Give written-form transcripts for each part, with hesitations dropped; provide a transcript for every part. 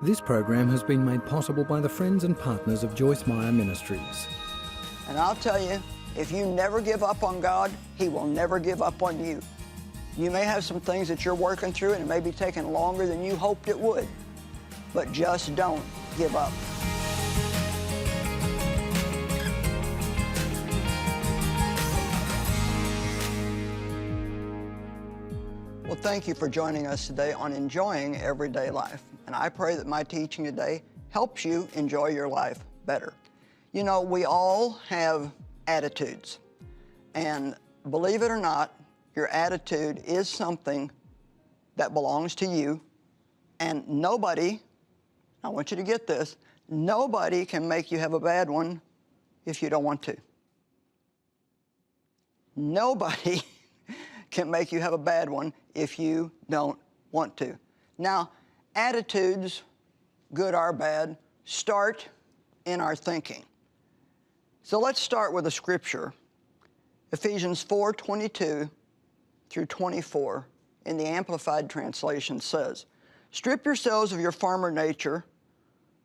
This program has been made possible by the friends and partners of Joyce Meyer Ministries. And I'll tell you, if you never give up on God, He will never give up on you. You may have some things that you're working through and it may be taking longer than you hoped it would, but just don't give up. Well, thank you for joining us today on Enjoying Everyday Life. And I pray that my teaching today helps you enjoy your life better. You know, we all have attitudes. And believe it or not, your attitude is something that belongs to you. And nobody, I want you to get this, nobody can make you have a bad one if you don't want to. Nobody can make you have a bad one if you don't want to. Now, attitudes, good or bad, start in our thinking. So let's start with a scripture. Ephesians 4:22 through 24 in the Amplified Translation says, "Strip yourselves of your former nature,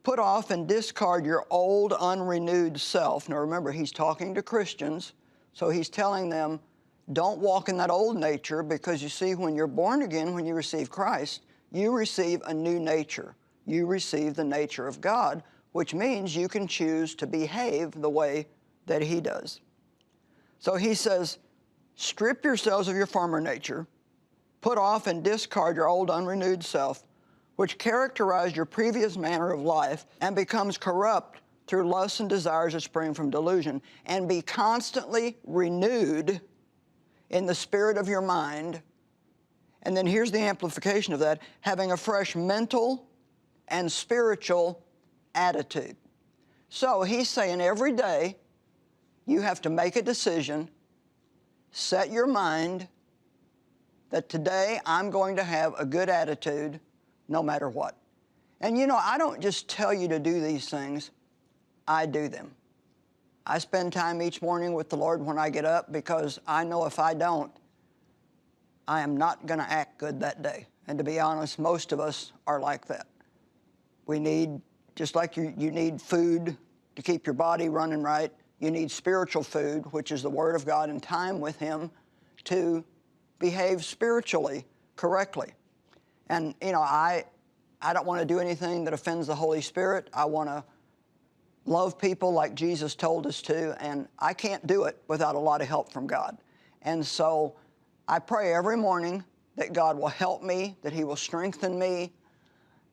put off and discard your old unrenewed self." Now remember, he's talking to Christians, so he's telling them, don't walk in that old nature, because you see, when you're born again, when you receive Christ, you receive a new nature. You receive the nature of God, which means you can choose to behave the way that He does. So he says, strip yourselves of your former nature, put off and discard your old unrenewed self, which characterized your previous manner of life and becomes corrupt through lusts and desires that spring from delusion, and be constantly renewed in the spirit of your mind. And then here's the amplification of that: having a fresh mental and spiritual attitude. So he's saying every day you have to make a decision, set your mind that today I'm going to have a good attitude no matter what. And you know, I don't just tell you to do these things, I do them. I spend time each morning with the Lord when I get up, because I know if I don't, I am not going to act good that day. And to be honest, most of us are like that. We need, just like you need food to keep your body running right, you need spiritual food, which is the Word of God, and time with Him to behave spiritually correctly. And, you know, I don't want to do anything that offends the Holy Spirit. I want to love people like Jesus told us to, and I can't do it without a lot of help from God. And so I pray every morning that God will help me, that He will strengthen me.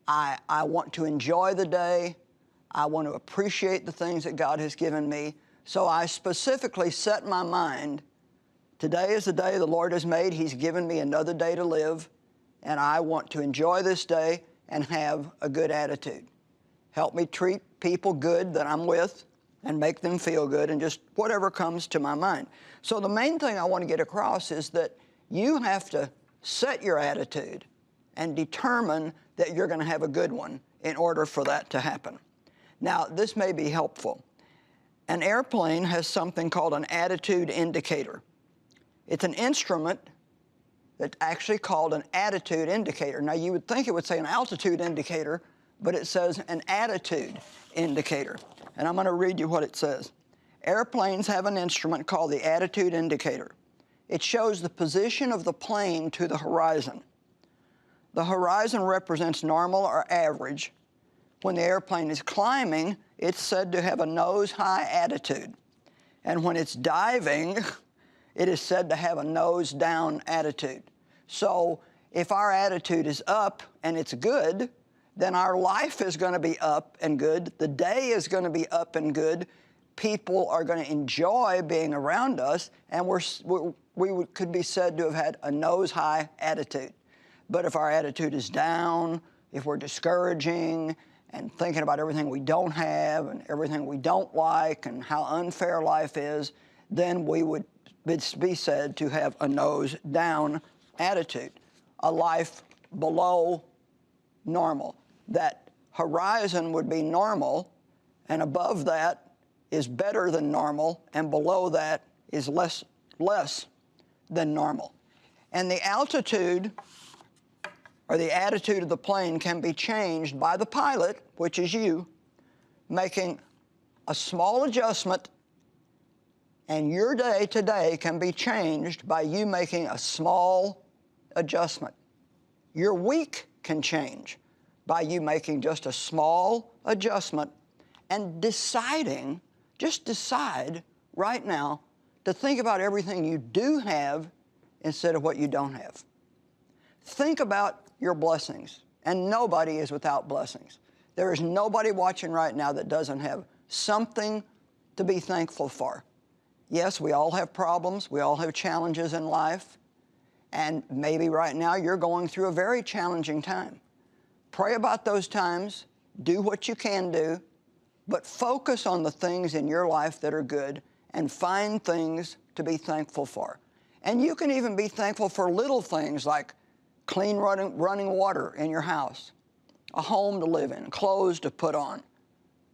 I want to enjoy the day. I want to appreciate the things that God has given me. So I specifically set my mind, today is the day the Lord has made. He's given me another day to live, and I want to enjoy this day and have a good attitude. Help me treat people good that I'm with and make them feel good, and just whatever comes to my mind. So the main thing I want to get across is that you have to set your attitude and determine that you're going to have a good one in order for that to happen. Now, this may be helpful. An airplane has something called an attitude indicator. It's an instrument that's actually called an attitude indicator. Now, you would think it would say an altitude indicator, but it says an attitude indicator. And I'm going to read you what it says. Airplanes have an instrument called the attitude indicator. It shows the position of the plane to the horizon. The horizon represents normal or average. When the airplane is climbing, it's said to have a nose-high attitude. And when it's diving, it is said to have a nose-down attitude. So if our attitude is up and it's good, then our life is going to be up and good. The day is going to be up and good. People are going to enjoy being around us, and we could be said to have had a nose-high attitude. But if our attitude is down, if we're discouraging and thinking about everything we don't have and everything we don't like and how unfair life is, then we would be said to have a nose-down attitude, a life below normal. That horizon would be normal, and above that is better than normal, and below that is less than normal. And the altitude or the attitude of the plane can be changed by the pilot, which is you, making a small adjustment, and your day today can be changed by you making a small adjustment. Your week can change by you making just a small adjustment and deciding, just decide right now to think about everything you do have instead of what you don't have. Think about your blessings, and nobody is without blessings. There is nobody watching right now that doesn't have something to be thankful for. Yes, we all have problems, we all have challenges in life, and maybe right now you're going through a very challenging time. Pray about those times, do what you can do, but focus on the things in your life that are good and find things to be thankful for. And you can even be thankful for little things like clean running water in your house, a home to live in, clothes to put on,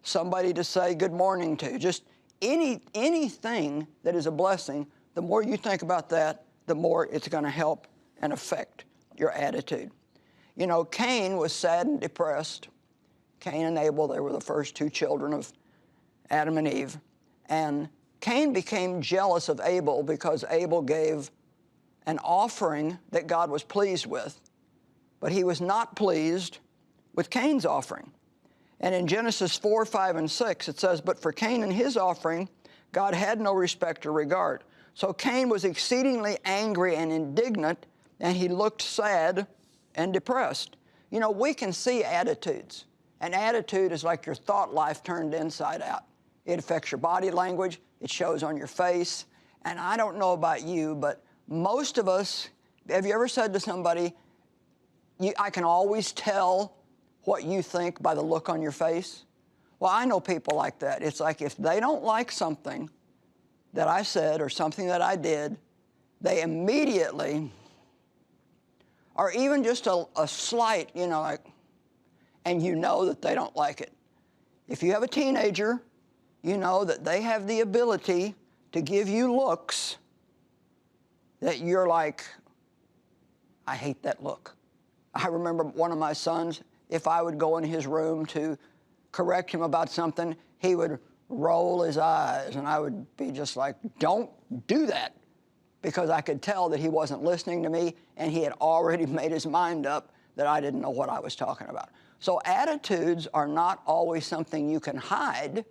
somebody to say good morning to. Just anything that is a blessing, the more you think about that, the more it's going to help and affect your attitude. You know, Cain was sad and depressed. Cain and Abel, they were the first two children of Adam and Eve. And Cain became jealous of Abel because Abel gave an offering that God was pleased with, but he was not pleased with Cain's offering. And in Genesis 4, 5, and 6, it says, "But for Cain and his offering, God had no respect or regard." So Cain was exceedingly angry and indignant, and he looked sad and depressed. You know, we can see attitudes. An attitude is like your thought life turned inside out. It affects your body language. It shows on your face. And I don't know about you, but most of us, have you ever said to somebody, I can always tell what you think by the look on your face? Well, I know people like that. It's like if they don't like something that I said or something that I did, they immediately, or even just a slight, you know, like, and you know that they don't like it. If you have a teenager, you know that they have the ability to give you looks that you're like, I hate that look. I remember one of my sons, if I would go in his room to correct him about something, he would roll his eyes, and I would be just like, don't do that, because I could tell that he wasn't listening to me, and he had already made his mind up that I didn't know what I was talking about. So attitudes are not always something you can hide.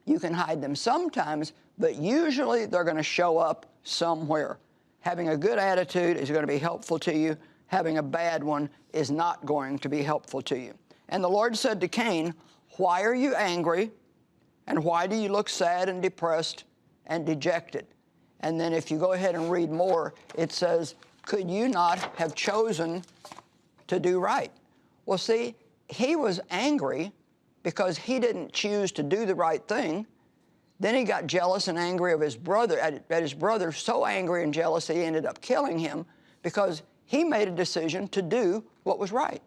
You can hide them sometimes, but usually they're going to show up somewhere. Having a good attitude is going to be helpful to you. Having a bad one is not going to be helpful to you. And the Lord said to Cain, "Why are you angry? And why do you look sad and depressed and dejected?" And then if you go ahead and read more, it says, "Could you not have chosen to do right?" Well, see, he was angry because he didn't choose to do the right thing. Then he got jealous and angry of his brother, at his brother, so angry and jealous that he ended up killing him because he made a decision to do what was right.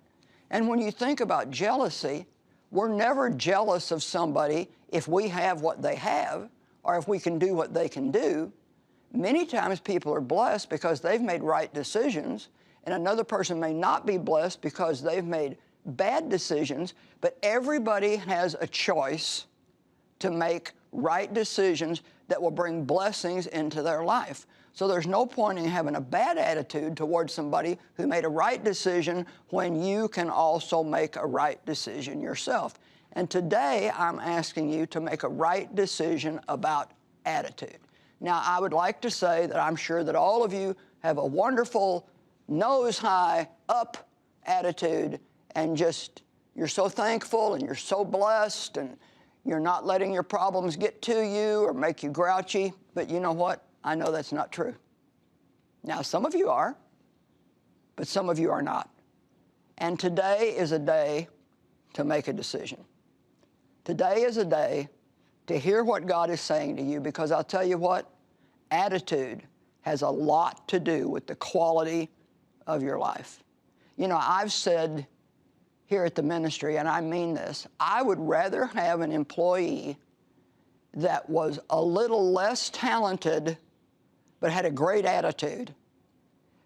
And when you think about jealousy, we're never jealous of somebody if we have what they have or if we can do what they can do. Many times people are blessed because they've made right decisions, and another person may not be blessed because they've made bad decisions, but everybody has a choice to make right decisions that will bring blessings into their life. So there's no point in having a bad attitude towards somebody who made a right decision when you can also make a right decision yourself. And today I'm asking you to make a right decision about attitude. Now, I would like to say that I'm sure that all of you have a wonderful nose-high up attitude, and just you're so thankful and you're so blessed and you're not letting your problems get to you or make you grouchy. But you know what? I know that's not true. Now, some of you are, but some of you are not. And today is a day to make a decision. Today is a day to hear what God is saying to you, because I'll tell you what, attitude has a lot to do with the quality of your life. You know, I've said here at the ministry, and I mean this, I would rather have an employee that was a little less talented but had a great attitude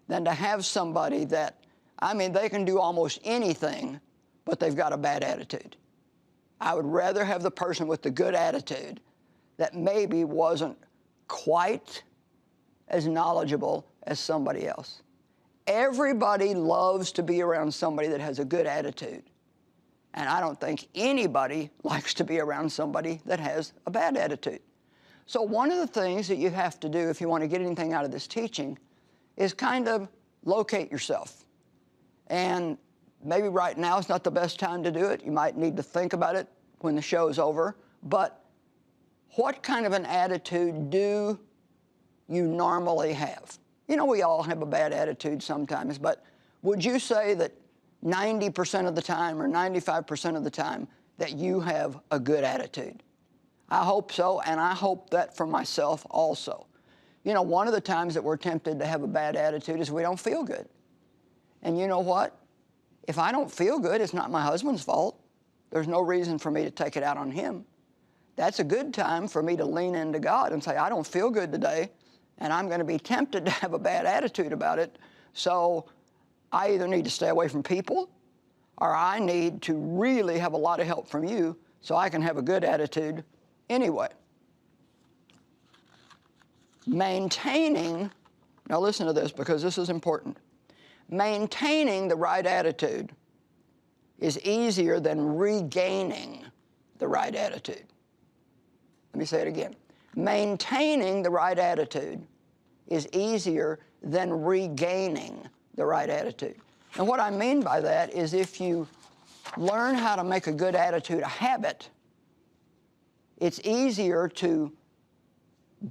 than to have somebody that I mean, they can do almost anything, but they've got a bad attitude. I would rather have the person with the good attitude that maybe wasn't quite as knowledgeable as somebody else. Everybody loves to be around somebody that has a good attitude. And I don't think anybody likes to be around somebody that has a bad attitude. So one of the things that you have to do if you want to get anything out of this teaching is kind of locate yourself. And maybe right now is not the best time to do it. You might need to think about it when the show's over. But what kind of an attitude do you normally have? You know, we all have a bad attitude sometimes, but would you say that 90% of the time or 95% of the time that you have a good attitude? I hope so, and I hope that for myself also. You know, one of the times that we're tempted to have a bad attitude is we don't feel good. And you know what? If I don't feel good, it's not my husband's fault. There's no reason for me to take it out on him. That's a good time for me to lean into God and say, I don't feel good today, and I'm going to be tempted to have a bad attitude about it. So I either need to stay away from people, or I need to really have a lot of help from you so I can have a good attitude anyway. Maintaining, now listen to this because this is important. Maintaining the right attitude is easier than regaining the right attitude. Let me say it again. Maintaining the right attitude is easier than regaining the right attitude. And what I mean by that is if you learn how to make a good attitude a habit, it's easier to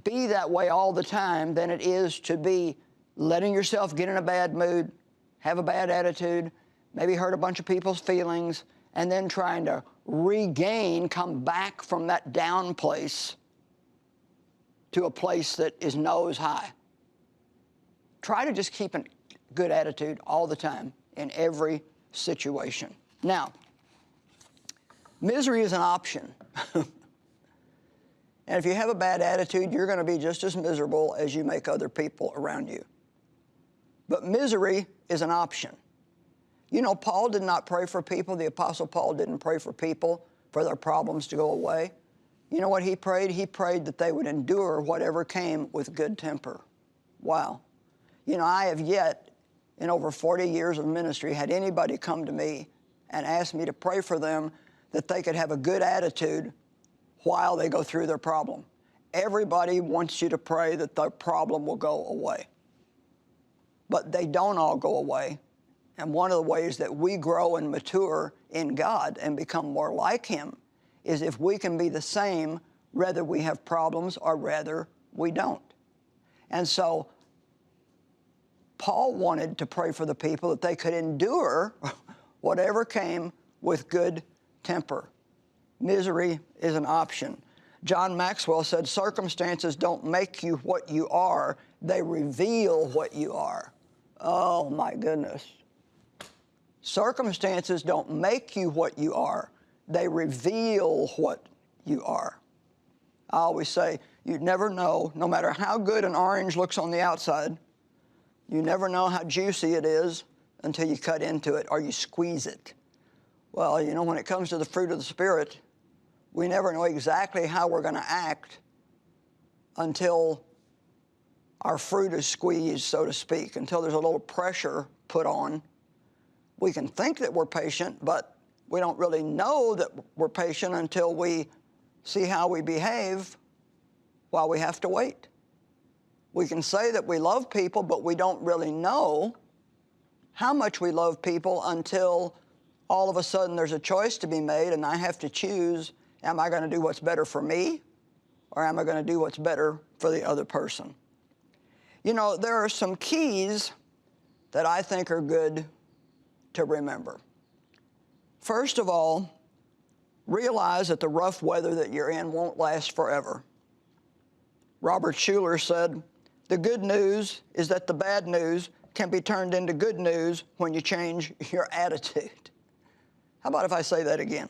be that way all the time than it is to be letting yourself get in a bad mood, have a bad attitude, maybe hurt a bunch of people's feelings, and then trying to regain, come back from that down place to a place that is nose high. Try to just keep a good attitude all the time in every situation. Now, misery is an option. And if you have a bad attitude, you're going to be just as miserable as you make other people around you. But misery is an option. You know, Paul did not pray for people. The Apostle Paul didn't pray for people for their problems to go away. You know what he prayed? He prayed that they would endure whatever came with good temper. Wow. You know, I have yet, in over 40 years of ministry, had anybody come to me and ask me to pray for them that they could have a good attitude while they go through their problem. Everybody wants you to pray that their problem will go away. But they don't all go away. And one of the ways that we grow and mature in God and become more like Him is if we can be the same, whether we have problems or whether we don't. And so Paul wanted to pray for the people that they could endure whatever came with good temper. Misery is an option. John Maxwell said, circumstances don't make you what you are, they reveal what you are. Oh, my goodness. Circumstances don't make you what you are, they reveal what you are. I always say, you never know, no matter how good an orange looks on the outside, you never know how juicy it is until you cut into it or you squeeze it. Well, you know, when it comes to the fruit of the Spirit, we never know exactly how we're going to act until our fruit is squeezed, so to speak, until there's a little pressure put on. We can think that we're patient, but we don't really know that we're patient until we see how we behave while we have to wait. We can say that we love people, but we don't really know how much we love people until all of a sudden there's a choice to be made and I have to choose, am I going to do what's better for me or am I going to do what's better for the other person? You know, there are some keys that I think are good to remember. First of all, realize that the rough weather that you're in won't last forever. Robert Schuller said, the good news is that the bad news can be turned into good news when you change your attitude. How about if I say that again?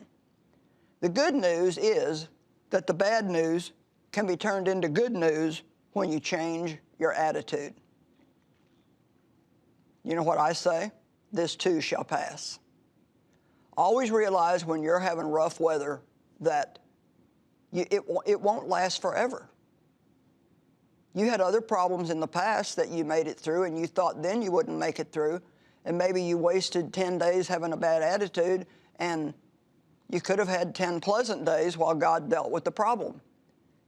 The good news is that the bad news can be turned into good news when you change your attitude. You know what I say? this too shall pass. Always realize when you're having rough weather that it won't last forever. You had other problems in the past that you made it through, and you thought then you wouldn't make it through, and maybe you wasted 10 days having a bad attitude, and you could have had 10 pleasant days while God dealt with the problem.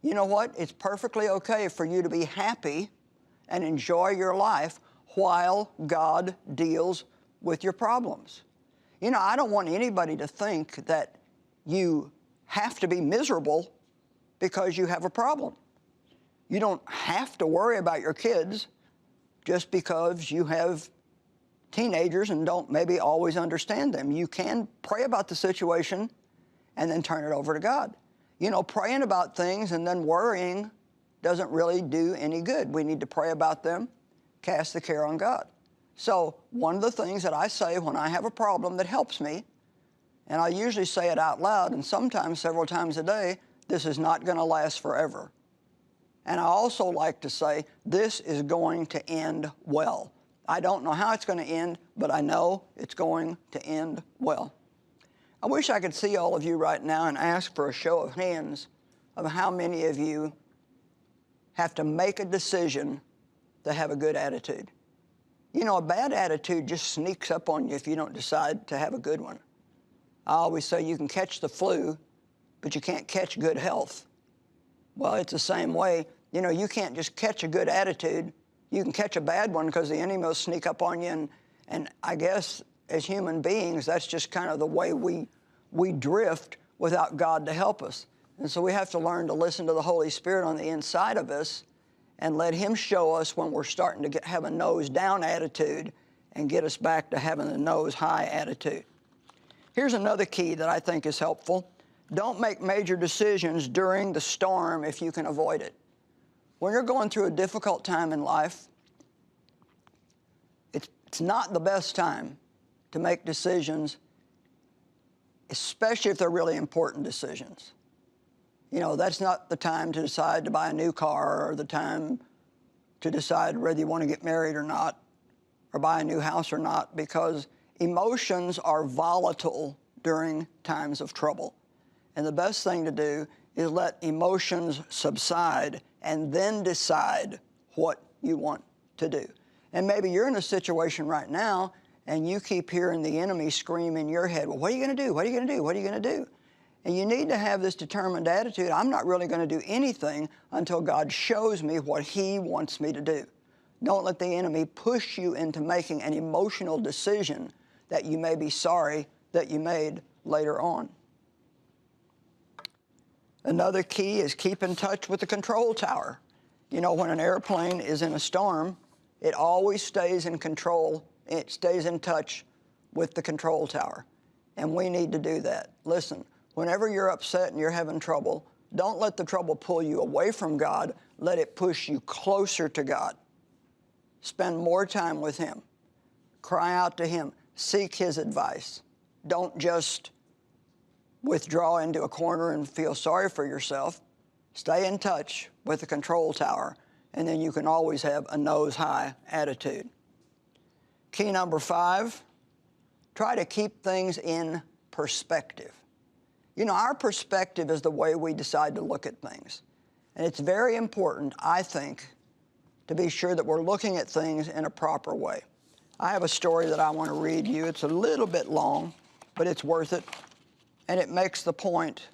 You know what? It's perfectly okay for you to be happy and enjoy your life while God deals with your problems. You know, I don't want anybody to think that you have to be miserable because you have a problem. You don't have to worry about your kids just because you have teenagers and don't maybe always understand them. You can pray about the situation and then turn it over to God. You know, praying about things and then worrying doesn't really do any good. We need to pray about them, cast the care on God. So one of the things that I say when I have a problem that helps me, and I usually say it out loud and sometimes several times a day, this is not going to last forever. And I also like to say, this is going to end well. I don't know how it's going to end, but I know it's going to end well. I wish I could see all of you right now and ask for a show of hands of how many of you have to make a decision to have a good attitude. You know, a bad attitude just sneaks up on you if you don't decide to have a good one. I always say you can catch the flu, but you can't catch good health. Well, it's the same way. You know, you can't just catch a good attitude. You can catch a bad one because the enemy will sneak up on you. And I guess as human beings, that's just kind of the way we drift without God to help us. And so we have to learn to listen to the Holy Spirit on the inside of us and let Him show us when we're starting to have a nose-down attitude and get us back to having a nose-high attitude. Here's another key that I think is helpful. Don't make major decisions during the storm if you can avoid it. When you're going through a difficult time in life, it's not the best time to make decisions, especially if they're really important decisions. You know, that's not the time to decide to buy a new car or the time to decide whether you want to get married or not or buy a new house or not, because emotions are volatile during times of trouble. And the best thing to do is let emotions subside and then decide what you want to do. And maybe you're in a situation right now and you keep hearing the enemy scream in your head, well, what are you going to do? What are you going to do? What are you going to do? And you need to have this determined attitude. I'm not really going to do anything until God shows me what He wants me to do. Don't let the enemy push you into making an emotional decision that you may be sorry that you made later on. Another key is keep in touch with the control tower. You know, when an airplane is in a storm, it always stays in control. It stays in touch with the control tower. And we need to do that. Listen, whenever you're upset and you're having trouble, don't let the trouble pull you away from God. Let it push you closer to God. Spend more time with Him. Cry out to Him. Seek His advice. Don't just withdraw into a corner and feel sorry for yourself. Stay in touch with the control tower, and then you can always have a nose-high attitude. Key number 5, try to keep things in perspective. You know, our perspective is the way we decide to look at things. And it's very important, I think, to be sure that we're looking at things in a proper way. I have a story that I want to read you. It's a little bit long, but it's worth it. And it makes the point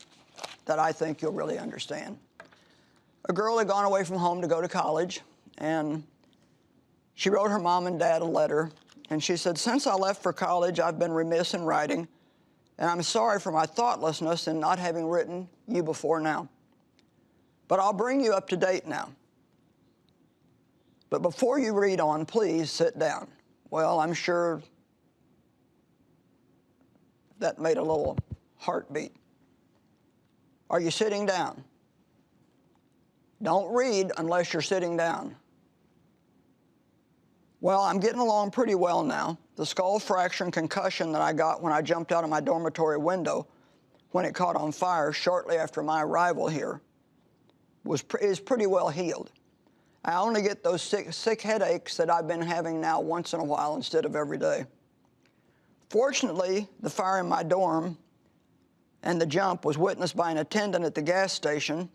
that I think you'll really understand. A girl had gone away from home to go to college, and she wrote her mom and dad a letter, and she said, since I left for college, I've been remiss in writing, and I'm sorry for my thoughtlessness in not having written you before now. But I'll bring you up to date now. But before you read on, please sit down. Well, I'm sure that made a little heartbeat. Are you sitting down? Don't read unless you're sitting down. Well, I'm getting along pretty well now. The skull fracture and concussion that I got when I jumped out of my dormitory window when it caught on fire shortly after my arrival here is pretty well healed. I only get those sick headaches that I've been having now once in a while instead of every day. Fortunately, the fire in my dorm and the jump was witnessed by an attendant at the gas station.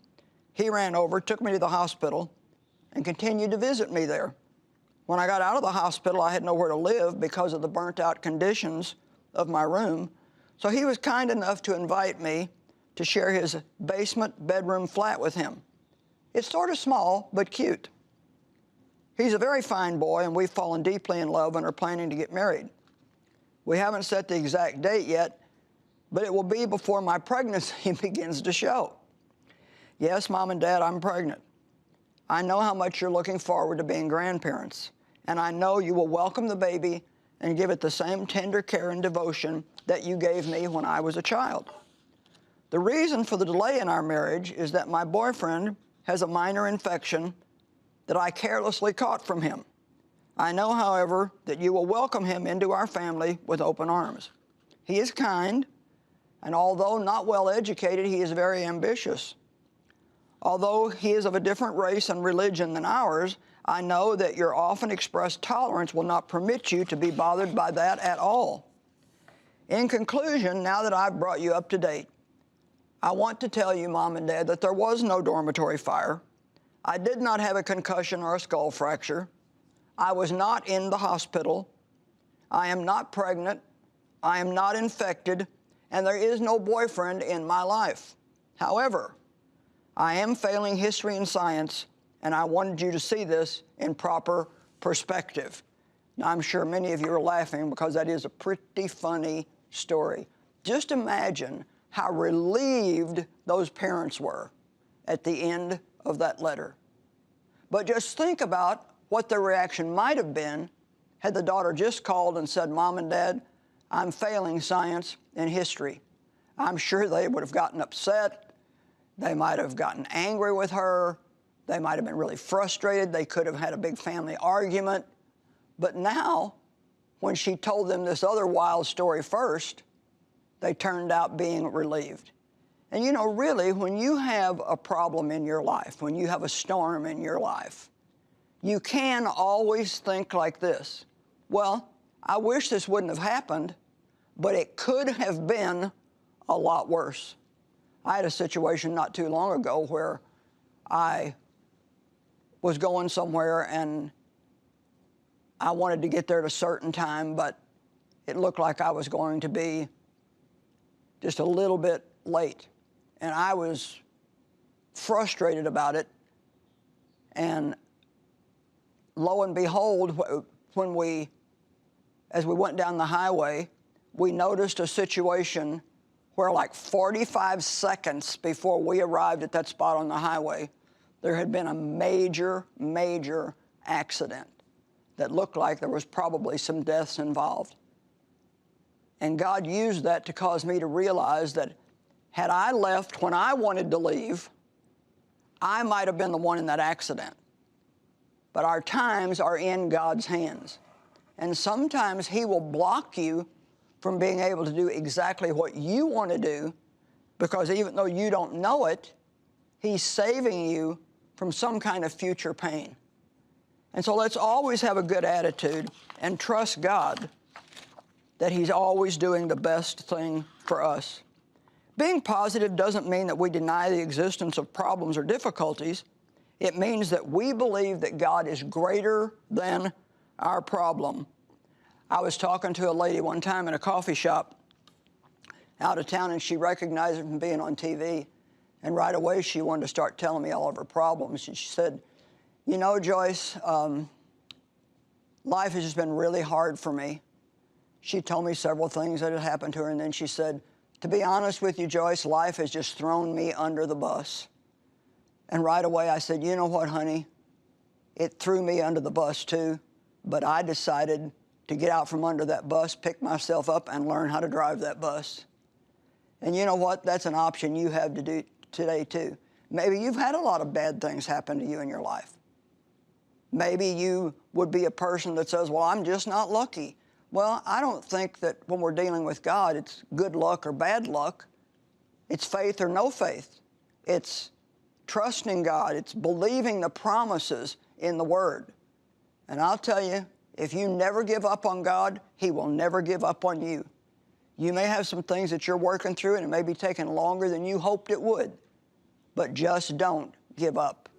He ran over, took me to the hospital, and continued to visit me there. When I got out of the hospital, I had nowhere to live because of the burnt-out conditions of my room. So he was kind enough to invite me to share his basement bedroom flat with him. It's sort of small, but cute. He's a very fine boy, and we've fallen deeply in love and are planning to get married. We haven't set the exact date yet, but it will be before my pregnancy begins to show. Yes, Mom and Dad, I'm pregnant. I know how much you're looking forward to being grandparents, and I know you will welcome the baby and give it the same tender care and devotion that you gave me when I was a child. The reason for the delay in our marriage is that my boyfriend has a minor infection that I carelessly caught from him. I know, however, that you will welcome him into our family with open arms. He is kind, and although not well educated, he is very ambitious. Although he is of a different race and religion than ours, I know that your often expressed tolerance will not permit you to be bothered by that at all. In conclusion, now that I've brought you up to date, I want to tell you, Mom and Dad, that there was no dormitory fire. I did not have a concussion or a skull fracture. I was not in the hospital. I am not pregnant. I am not infected, and there is no boyfriend in my life. However, I am failing history and science, and I wanted you to see this in proper perspective. Now, I'm sure many of you are laughing because that is a pretty funny story. Just imagine how relieved those parents were at the end of that letter. But just think about what their reaction might have been had the daughter just called and said, Mom and Dad, I'm failing science and history. I'm sure they would have gotten upset. They might have gotten angry with her. They might have been really frustrated. They could have had a big family argument. But now, when she told them this other wild story first, they turned out being relieved. And you know, really, when you have a problem in your life, when you have a storm in your life, you can always think like this. Well, I wish this wouldn't have happened, but it could have been a lot worse. I had a situation not too long ago where I was going somewhere and I wanted to get there at a certain time, but it looked like I was going to be just a little bit late. And I was frustrated about it. And lo and behold, as we went down the highway, we noticed a situation where like 45 seconds before we arrived at that spot on the highway, there had been a major, major accident that looked like there was probably some deaths involved. And God used that to cause me to realize that had I left when I wanted to leave, I might have been the one in that accident. But our times are in God's hands. And sometimes He will block you from being able to do exactly what you want to do, because even though you don't know it, He's saving you from some kind of future pain. And so let's always have a good attitude and trust God that He's always doing the best thing for us. Being positive doesn't mean that we deny the existence of problems or difficulties. It means that we believe that God is greater than our problem. I was talking to a lady one time in a coffee shop out of town, and she recognized it from being on TV. And right away, she wanted to start telling me all of her problems. And she said, you know, Joyce, life has just been really hard for me. She told me several things that had happened to her, and then she said, to be honest with you, Joyce, life has just thrown me under the bus. And right away I said, you know what, honey? It threw me under the bus too, but I decided to get out from under that bus, pick myself up, and learn how to drive that bus. And you know what? That's an option you have to do today too. Maybe you've had a lot of bad things happen to you in your life. Maybe you would be a person that says, well, I'm just not lucky. Well, I don't think that when we're dealing with God, it's good luck or bad luck. It's faith or no faith. It's trusting God. It's believing the promises in the Word. And I'll tell you, If you never give up on God, He will never give up on you. You may have some things that you're working through, and it may be taking longer than you hoped it would, but just don't give up.